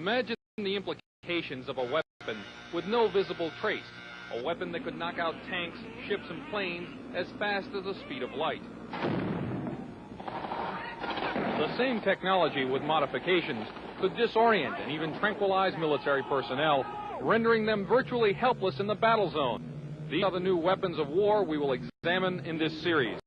Imagine the implications of a weapon with no visible trace. A weapon that could knock out tanks, ships, and planes as fast as the speed of light. The same technology with modifications could disorient and even tranquilize military personnel, rendering them virtually helpless in the battle zone. These are the new weapons of war we will examine in this series.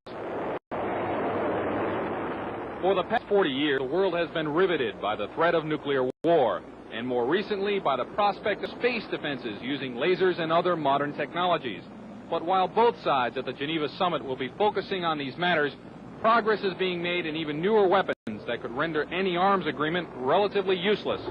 For the past 40 years, the world has been riveted by the threat of nuclear war, and more recently by the prospect of space defenses using lasers and other modern technologies. But while both sides at the Geneva summit will be focusing on these matters, progress is being made in even newer weapons that could render any arms agreement relatively useless.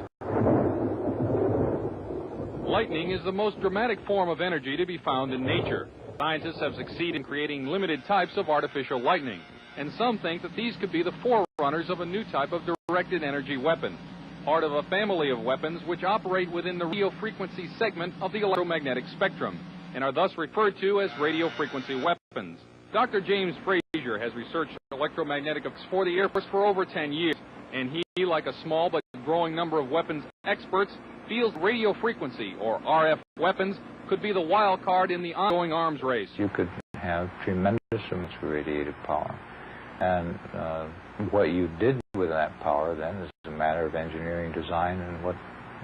Lightning is the most dramatic form of energy to be found in nature. Scientists have succeeded in creating limited types of artificial lightning, and some think that these could be the forerunners of a new type of directed energy weapon, part of a family of weapons which operate within the radio frequency segment of the electromagnetic spectrum, and are thus referred to as radio frequency weapons. Dr. James Frazier has researched electromagnetic for the Air Force for over 10 years, and he, like a small but growing number of weapons experts, feels radio frequency, or RF weapons, could be the wild card in the ongoing arms race. You could have tremendous amounts of radiative power. And what you did with that power then is a matter of engineering design and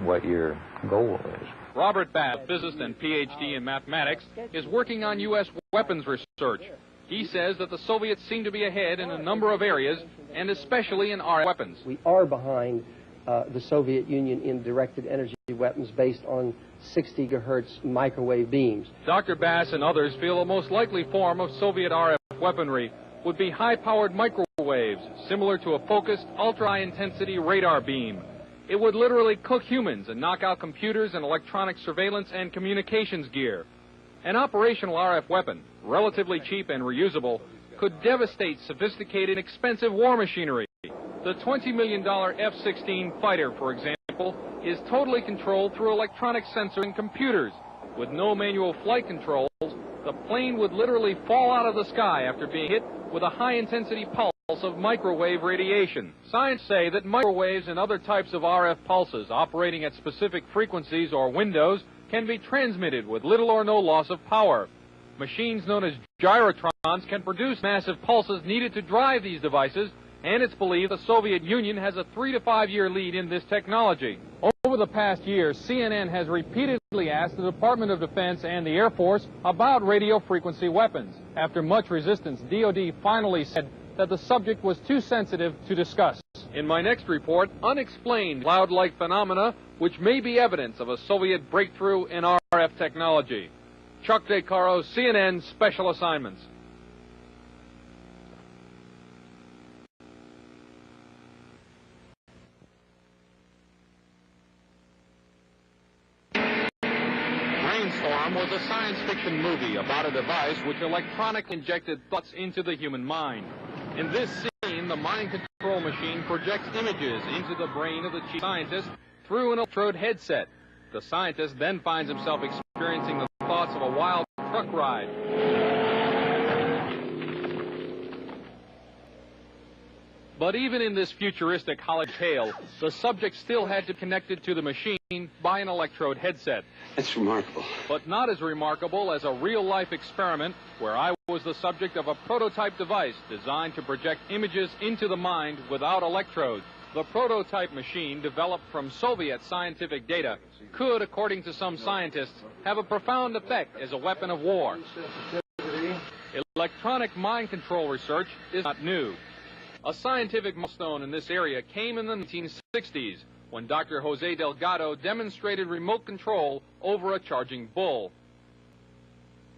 what your goal is. Robert Bass, physicist and PhD in mathematics, is working on U.S. weapons research. He says that the Soviets seem to be ahead in a number of areas, and especially in RF weapons. We are behind the Soviet Union in directed energy weapons based on 60 gigahertz microwave beams. Dr. Bass and others feel the most likely form of Soviet RF weaponry would be high-powered microwaves, similar to a focused, ultra-high-intensity radar beam. It would literally cook humans and knock out computers and electronic surveillance and communications gear. An operational RF weapon, relatively cheap and reusable, could devastate sophisticated, expensive war machinery. The $20 million F-16 fighter, for example, is totally controlled through electronic sensors and computers. With no manual flight controls, the plane would literally fall out of the sky after being hit with a high-intensity pulse of microwave radiation. Scientists say that microwaves and other types of RF pulses operating at specific frequencies or windows can be transmitted with little or no loss of power. Machines known as gyrotrons can produce massive pulses needed to drive these devices, and it's believed the Soviet Union has a 3 to 5 year lead in this technology. Over the past year, CNN has repeatedly asked the Department of Defense and the Air Force about radio frequency weapons. After much resistance, DoD finally said that the subject was too sensitive to discuss. In my next report, unexplained cloud-like phenomena which may be evidence of a Soviet breakthrough in RF technology. Chuck DeCaro, CNN Special Assignments. Brainstorm was a science fiction movie about a device which electronically injected thoughts into the human mind. In this scene, the mind control machine projects images into the brain of the chief scientist through an electrode headset. The scientist then finds himself experiencing the thoughts of a wild truck ride. But even in this futuristic Hollywood tale, the subject still had to be connected to the machine by an electrode headset. That's remarkable. But not as remarkable as a real-life experiment where I was the subject of a prototype device designed to project images into the mind without electrodes. The prototype machine, developed from Soviet scientific data, could, according to some scientists, have a profound effect as a weapon of war. Electronic mind control research is not new. A scientific milestone in this area came in the 1960s when Dr. Jose Delgado demonstrated remote control over a charging bull.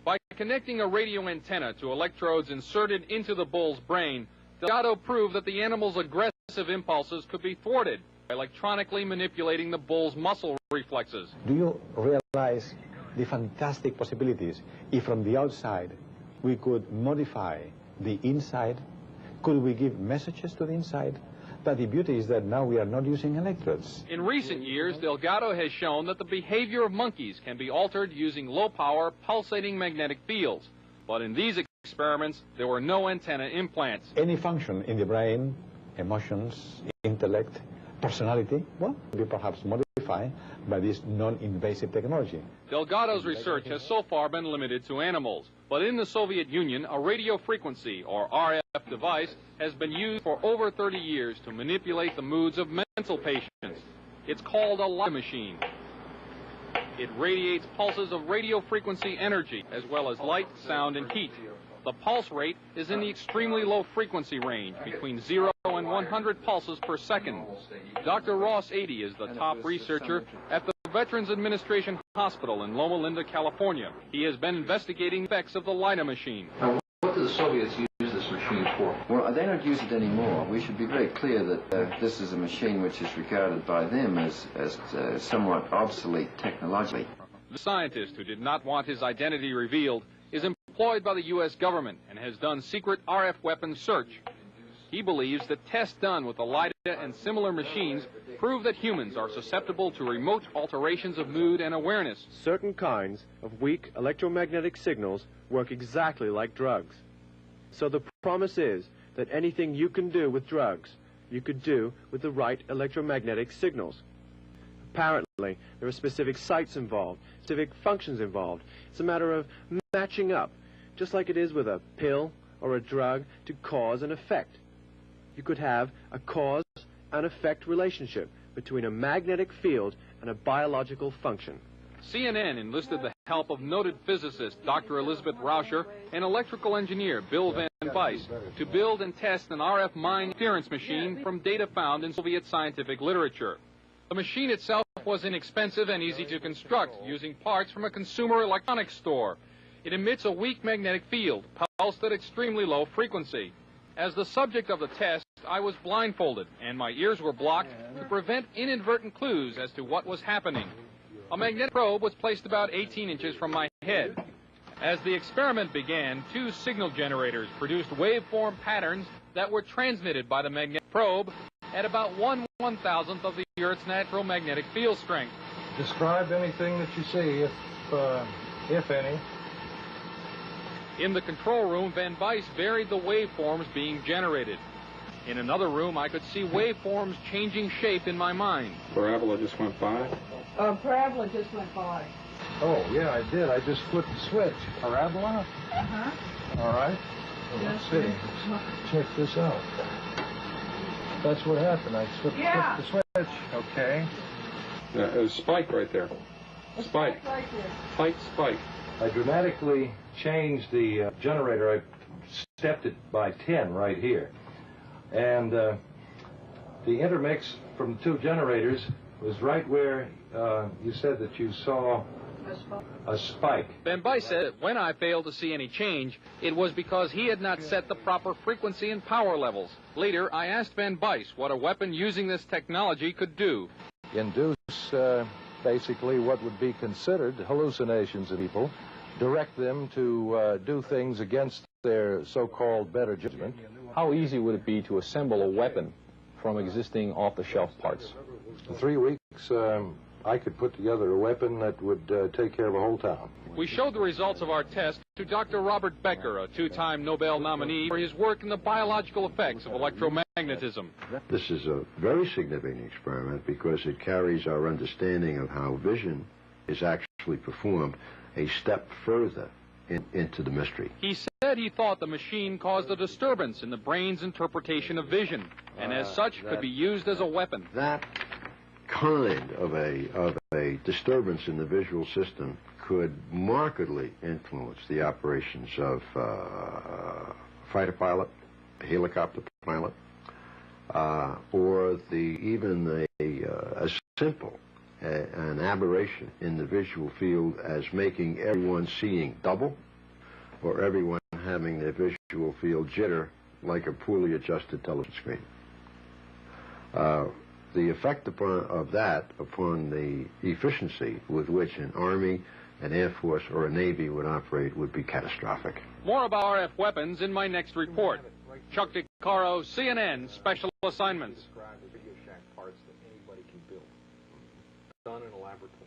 By connecting a radio antenna to electrodes inserted into the bull's brain, Delgado proved that the animal's aggressive impulses could be thwarted by electronically manipulating the bull's muscle reflexes. Do you realize the fantastic possibilities if from the outside we could modify the inside? Could we give messages to the inside? But the beauty is that now we are not using electrodes. In recent years, Delgado has shown that the behavior of monkeys can be altered using low-power, pulsating magnetic fields. But in these experiments, there were no antenna implants. Any function in the brain, emotions, intellect, personality, well, could be perhaps modified. by this non-invasive technology. Delgado's research has so far been limited to animals, but in the Soviet Union, a radio frequency, or RF device, has been used for over 30 years to manipulate the moods of mental patients. It's called a light machine. It radiates pulses of radio frequency energy, as well as light, sound, and heat. The pulse rate is in the extremely low frequency range, between 0 and 100 pulses per second. Dr. Ross 80 is the top researcher at the Veterans Administration Hospital in Loma Linda, California. He has been investigating the effects of the LIDA machine. Now, what do the Soviets use this machine for? Well, they don't use it anymore. We should be very clear that this is a machine which is regarded by them as somewhat obsolete technologically. The scientist, who did not want his identity revealed, is employed by the U.S. government and has done secret RF weapons search. He believes that tests done with the LIDA and similar machines prove that humans are susceptible to remote alterations of mood and awareness. Certain kinds of weak electromagnetic signals work exactly like drugs. So the promise is that anything you can do with drugs, you could do with the right electromagnetic signals. Apparently, there are specific sites involved, specific functions involved. It's a matter of matching up, just like it is with a pill or a drug, to cause and effect. You could have a cause and effect relationship between a magnetic field and a biological function. CNN enlisted the help of noted physicist Dr. Elizabeth Rauscher and electrical engineer Bill Van Weiss to build and test an RF mind interference machine from data found in Soviet scientific literature. The machine itself was inexpensive and easy to construct, using parts from a consumer electronics store. It emits a weak magnetic field, pulsed at extremely low frequency. As the subject of the test, I was blindfolded, and my ears were blocked to prevent inadvertent clues as to what was happening. A magnetic probe was placed about 18 inches from my head. As the experiment began, two signal generators produced waveform patterns that were transmitted by the magnetic probe at about 1/1000th of the Earth's natural magnetic field strength. Describe anything that you see, if any. In the control room, Van Weiss varied the waveforms being generated. In another room, I could see waveforms changing shape in my mind. Parabola just went by. Parabola just went by. Oh, yeah, I did. I just flipped the switch. Parabola? Uh-huh. All right. Well, let's see. Let's check this out. That's what happened. I flipped the switch. Okay. There's a spike right there. Spike. Right there. Tight spike. I dramatically changed the generator. I stepped it by 10 right here. And the intermix from the two generators was right where you said that you saw a spike. Van Weiss said that when I failed to see any change, it was because he had not set the proper frequency and power levels. Later, I asked Van Weiss what a weapon using this technology could do. Induce basically what would be considered hallucinations in people, direct them to do things against their so-called better judgment. How easy would it be to assemble a weapon from existing off-the-shelf parts? In 3 weeks, I could put together a weapon that would take care of a whole town. We showed the results of our test to Dr. Robert Becker, a two-time Nobel nominee for his work in the biological effects of electromagnetism. This is a very significant experiment because it carries our understanding of how vision is actually performed a step further into the mystery. He said he thought the machine caused a disturbance in the brain's interpretation of vision, and as such could be used as a weapon. That kind of a disturbance in the visual system could markedly influence the operations of a fighter pilot, a helicopter pilot, or even as simple an aberration in the visual field as making everyone seeing double, or everyone having their visual field jitter like a poorly adjusted television screen. The effect of that upon the efficiency with which an Army, an Air Force, or a Navy would operate would be catastrophic. More about RF weapons in my next report. Chuck DeCaro, CNN, Special Assignments. Parts that anybody can build. Done in a laboratory.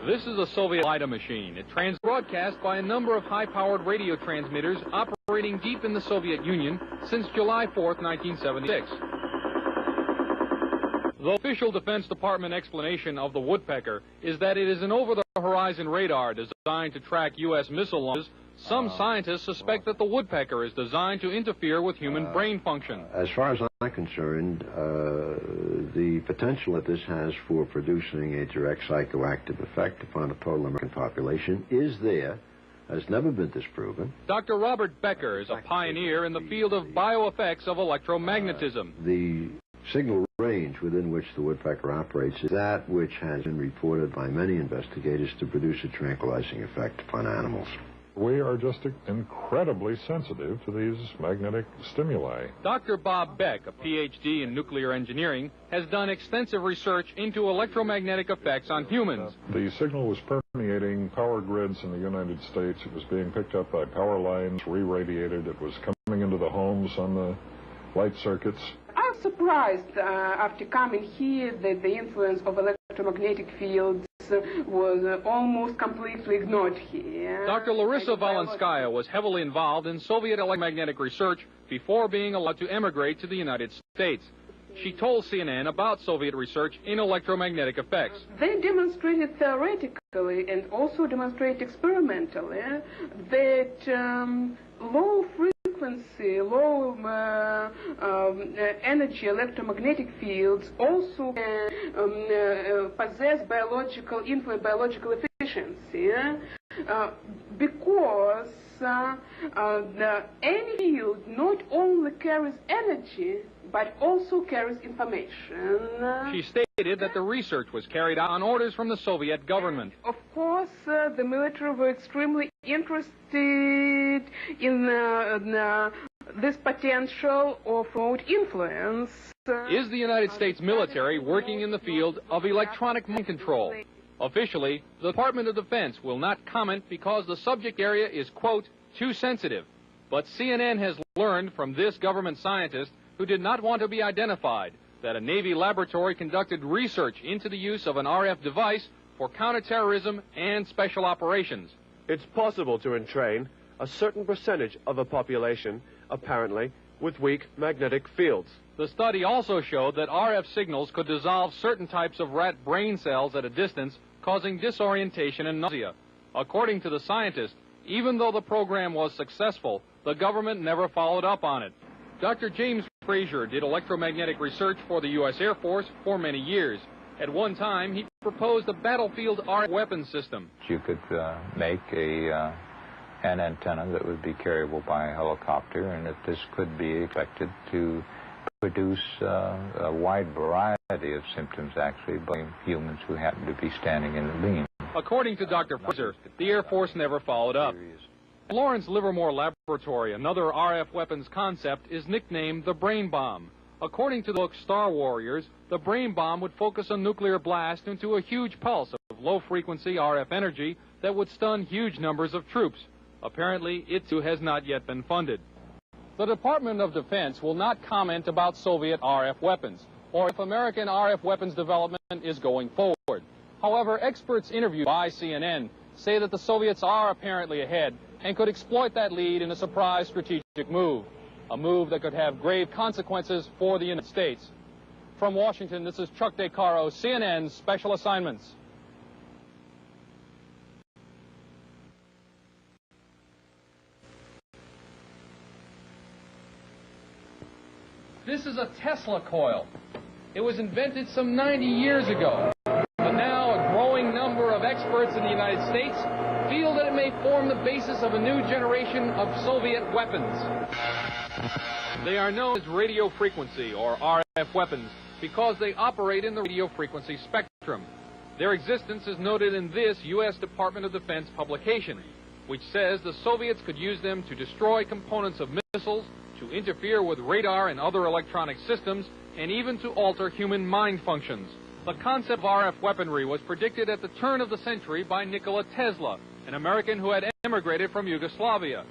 This is a Soviet LIDA machine. It broadcast by a number of high-powered radio transmitters operating deep in the Soviet Union since July 4th, 1976. The official Defense Department explanation of the woodpecker is that it is an over-the-horizon radar designed to track U.S. missile launches. Some scientists suspect that the woodpecker is designed to interfere with human brain function. As far as I'm concerned, the potential that this has for producing a direct psychoactive effect upon the total American population is there, has never been disproven. Dr. Robert Becker is a pioneer in the field of bioeffects of electromagnetism. The signal range within which the woodpecker operates is that which has been reported by many investigators to produce a tranquilizing effect upon animals. We are just incredibly sensitive to these magnetic stimuli. Dr. Bob Beck, a Ph.D. in nuclear engineering, has done extensive research into electromagnetic effects on humans. The signal was permeating power grids in the United States. It was being picked up by power lines, re-radiated. It was coming into the homes on the light circuits. I'm surprised after coming here that the influence of electromagnetic fields was almost completely ignored here. Dr. Larissa Valenskaya was heavily involved in Soviet electromagnetic research before being allowed to emigrate to the United States. She told CNN about Soviet research in electromagnetic effects. They demonstrated theoretically and also demonstrated experimentally that low frequency, low energy electromagnetic fields also possess biological efficiency because any field not only carries energy but also carries information. She stated that the research was carried out on orders from the Soviet government. Of course, the military were extremely interested in this potential of remote influence. Is the United States military working in the field of electronic mind control? Officially, the Department of Defense will not comment because the subject area is, quote, too sensitive. But CNN has learned from this government scientist, who did not want to be identified, that a Navy laboratory conducted research into the use of an RF device for counterterrorism and special operations. It's possible to entrain a certain percentage of a population, apparently, with weak magnetic fields. The study also showed that RF signals could dissolve certain types of rat brain cells at a distance, causing disorientation and nausea. According to the scientist, even though the program was successful, the government never followed up on it. Dr. James Frazier did electromagnetic research for the U.S. Air Force for many years. At one time, he proposed a battlefield RF weapon system. You could make an antenna that would be carryable by a helicopter, and that this could be expected to produce a wide variety of symptoms, actually, by humans who happen to be standing in the beam. According to Dr. Fraser, the Air Force never followed up. Lawrence Livermore Laboratory, another RF weapons concept, is nicknamed the brain bomb. According to the book Star Warriors, the brain bomb would focus a nuclear blast into a huge pulse of low-frequency RF energy that would stun huge numbers of troops. Apparently, it too has not yet been funded. The Department of Defense will not comment about Soviet RF weapons, or if American RF weapons development is going forward. However, experts interviewed by CNN say that the Soviets are apparently ahead and could exploit that lead in a surprise strategic move, a move that could have grave consequences for the United States. From Washington, this is Chuck DeCaro, CNN Special Assignments. This is a Tesla coil. It was invented some 90 years ago. But now a growing number of experts in the United States feel that it may form the basis of a new generation of Soviet weapons. They are known as radio frequency, or RF weapons, because they operate in the radio frequency spectrum. Their existence is noted in this U.S. Department of Defense publication, which says the Soviets could use them to destroy components of missiles, to interfere with radar and other electronic systems, and even to alter human mind functions. The concept of RF weaponry was predicted at the turn of the century by Nikola Tesla, an American who had emigrated from Yugoslavia.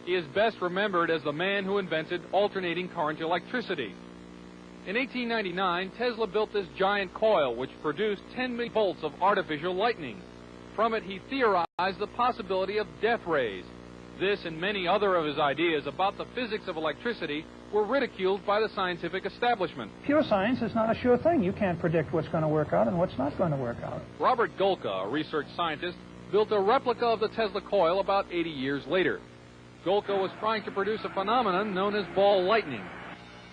He is best remembered as the man who invented alternating current electricity. In 1899, Tesla built this giant coil which produced 10 million volts of artificial lightning. from it he theorized the possibility of death rays. This and many other of his ideas about the physics of electricity were ridiculed by the scientific establishment. Pure science is not a sure thing. You can't predict what's going to work out and what's not going to work out. Robert Golka, a research scientist, built a replica of the Tesla coil about 80 years later. Golka was trying to produce a phenomenon known as ball lightning.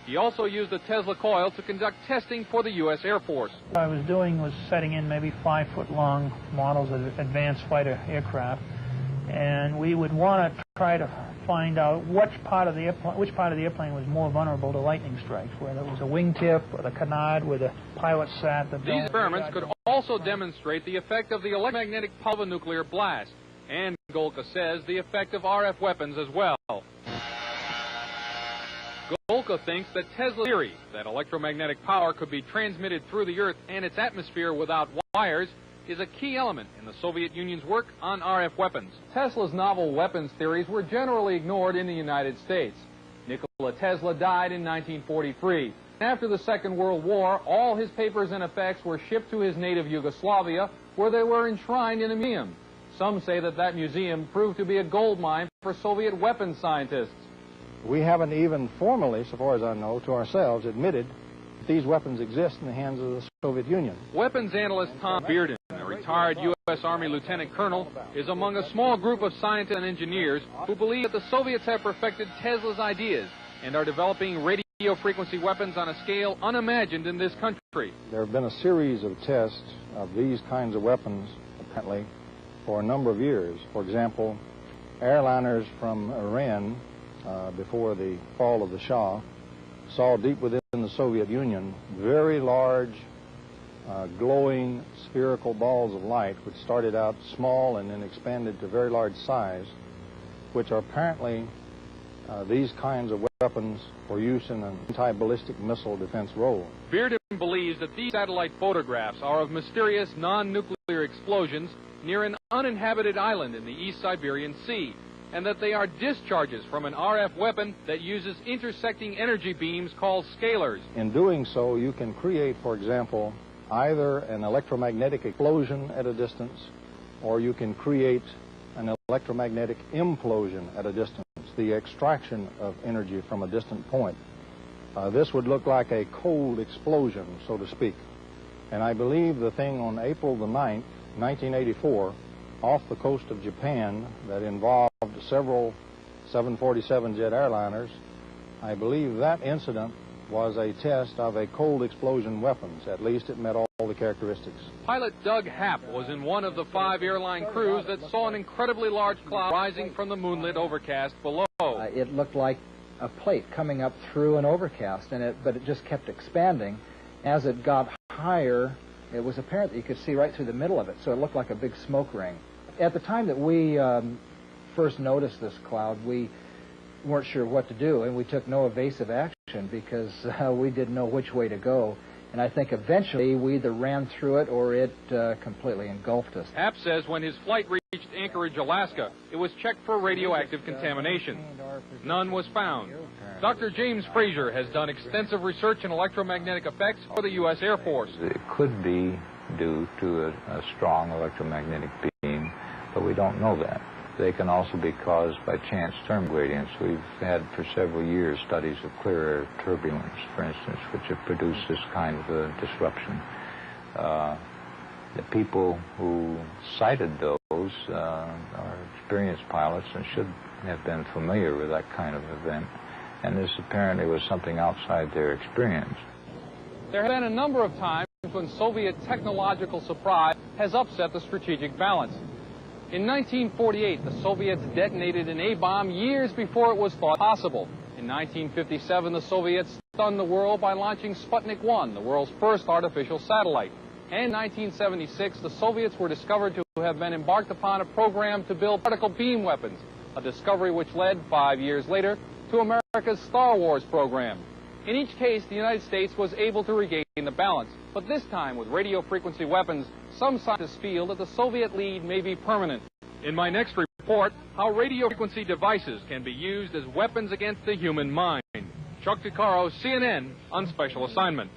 He also used the Tesla coil to conduct testing for the U.S. Air Force. What I was doing was setting in maybe 5-foot-long models of advanced fighter aircraft, and we would want to try to find out which part of the airplane was more vulnerable to lightning strikes, whether it was a wingtip or the canard where the pilot sat. These experiments could also demonstrate the effect of the electromagnetic pulse of a nuclear blast, and Golka says the effect of RF weapons as well. Golka thinks that Tesla's theory that electromagnetic power could be transmitted through the Earth and its atmosphere without wires is a key element in the Soviet Union's work on RF weapons. Tesla's novel weapons theories were generally ignored in the United States. Nikola Tesla died in 1943. After the Second World War, all his papers and effects were shipped to his native Yugoslavia, where they were enshrined in a museum. Some say that that museum proved to be a gold mine for Soviet weapons scientists. We haven't even formally, so far as I know, to ourselves admitted that these weapons exist in the hands of the Soviet Union. Weapons analyst Tom Bearden, a retired U.S. Army lieutenant colonel, is among a small group of scientists and engineers who believe that the Soviets have perfected Tesla's ideas and are developing radio frequency weapons on a scale unimagined in this country. There have been a series of tests of these kinds of weapons, apparently, for a number of years. For example, airliners from Iran, before the fall of the Shah, saw deep within the Soviet Union very large, glowing spherical balls of light, which started out small and then expanded to very large size, which are apparently these kinds of weapons for use in an anti-ballistic missile defense role. Bearden believes that these satellite photographs are of mysterious non-nuclear explosions near an uninhabited island in the East Siberian Sea, and that they are discharges from an RF weapon that uses intersecting energy beams called scalars. In doing so, you can create, for example, either an electromagnetic explosion at a distance, or you can create an electromagnetic implosion at a distance, the extraction of energy from a distant point. This would look like a cold explosion, so to speak. And I believe the thing on April the 9th, 1984, off the coast of Japan that involved several 747 jet airliners, I believe that incident was a test of a cold explosion weapons. At least it met all the characteristics. Pilot Doug Happ was in one of the 5 airline crews that saw an incredibly large cloud rising from the moonlit overcast below. It looked like a plate coming up through an overcast, but it just kept expanding. As it got higher, it was apparent that you could see right through the middle of it, so it looked like a big smoke ring. At the time that we first noticed this cloud, we weren't sure what to do, and we took no evasive action because we didn't know which way to go. And I think eventually we either ran through it or it completely engulfed us. Happ says when his flight reached Anchorage, Alaska, it was checked for radioactive contamination. None was found. Dr. James Frazier has done extensive research in electromagnetic effects for the U.S. Air Force. It could be due to a strong electromagnetic beam, but we don't know that. They can also be caused by chance term gradients. We've had for several years studies of clear air turbulence, for instance, which have produced this kind of a disruption. The people who cited those are experienced pilots and should have been familiar with that kind of event, and this apparently was something outside their experience. There have been a number of times when Soviet technological surprise has upset the strategic balance. In 1948, the Soviets detonated an A-bomb years before it was thought possible. In 1957, the Soviets stunned the world by launching Sputnik 1, the world's first artificial satellite. And in 1976, the Soviets were discovered to have been embarked upon a program to build particle beam weapons, a discovery which led, 5 years later, to America's Star Wars program. In each case, the United States was able to regain the balance. But this time, with radio frequency weapons, some scientists feel that the Soviet lead may be permanent. In my next report, how radio frequency devices can be used as weapons against the human mind. Chuck DeCaro, CNN, on special assignment.